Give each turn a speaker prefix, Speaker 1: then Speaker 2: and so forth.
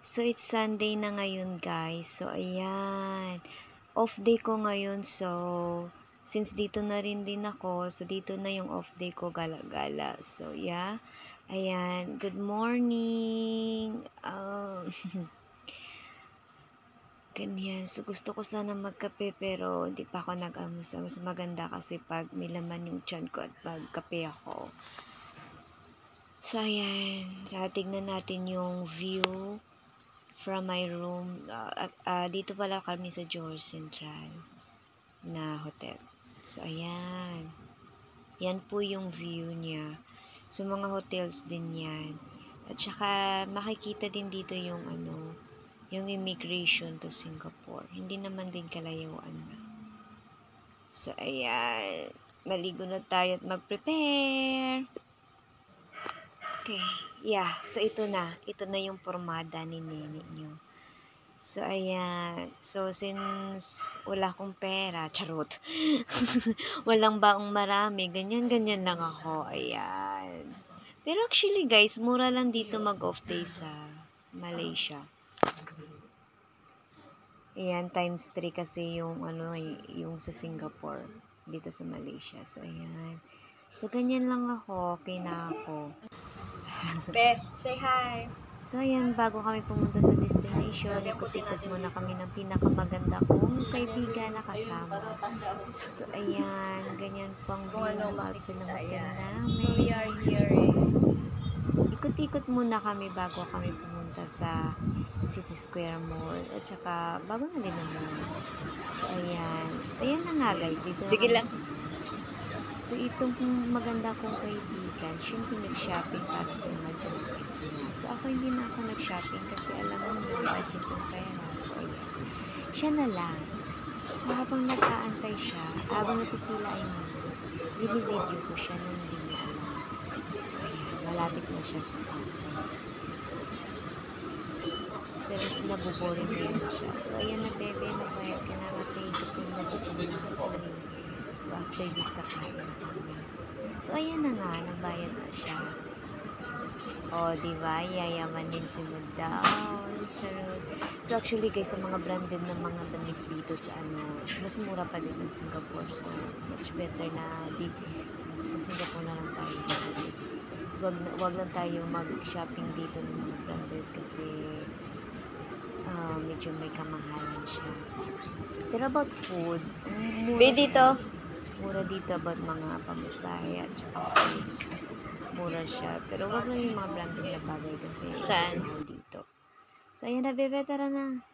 Speaker 1: So, it's Sunday na ngayon, guys. So, ayan. Off day ko ngayon. So, since dito na rin din ako, so dito na yung off day ko, gala-gala. So, yeah. Ayan. Good morning. Ganyan. So, gusto ko sana magkape pero hindi pa ako nag-almusal. Mas maganda kasi pag may laman yung tiyan ko at magkape ako. So, ayan. So, tignan natin yung view from my room. Dito pala kami sa George Central na hotel. So, ayan. Yan po yung view niya. So, mga hotels din yan. At saka, makikita din dito yung yung immigration to Singapore. Hindi naman din kalayuan na. So, ayan. Maligo na tayo at mag-prepare. Okay. Yeah. So, ito na. Ito na yung pormada ni nene nyo. So, ayan. So, since wala akong pera, charot. Walang baong marami. Ganyan-ganyan lang ako. Ayan. Pero actually, guys, mura lang dito mag-off day sa Malaysia. Ayan, times 3 kasi yung, yung sa Singapore. Dito sa Malaysia. So, ayan. So, ganyan lang ako. Okay na ako.
Speaker 2: Be, say hi.
Speaker 1: So, ayan, bago kami pumunta sa destination, ikot-ikot muna kami ng pinakamaganda kong kaibigan na kasama. So, ayan, ganyan pang view outside ng hotel
Speaker 2: So, we
Speaker 1: namin.
Speaker 2: are here.
Speaker 1: Ikot-ikot muna kami bago kami pumunta sa City Square Mall. At saka, bago na din ang mall. So, ayan. Ayan na nga, guys. Dito na
Speaker 2: Sige
Speaker 1: kami
Speaker 2: lang.
Speaker 1: sa mall. So, itong maganda kong kaibigan, syempre nag-shopping para sa mga jackets niya. So, ako hindi na ako nag-shopping kasi alam mo yung budget ng pera. So, ayan. Siya na lang. So, habang nag-aantay siya, habang napipila ay binibideo ko siya nung hindi niya alam. So, ayan. Malapit na siya sa counter. Pero nabuboring na yun siya. So, ayan na, bebe, nabayad ka na kasi gutom na ako. So, after this, kakain na kami. So, ayan na nga, nabayad na siya. O, diba? Yayaman din si Mudao. So, actually, guys, sa mga branded na mga damit dito sa mas mura pa din ng Singapore. So, much better na sa Singapore na lang tayo. Wag lang tayo mag-shopping dito ng mga branded kasi medyo may kamahalan siya. Pero about food, mura
Speaker 2: dito.
Speaker 1: Mura dito about mga pamasahe at saka foods. Mura siya. Pero wag lang yung mga branded na bagay kasi
Speaker 2: Saan?
Speaker 1: mahal dito. So, ayan na, bebe, tara na.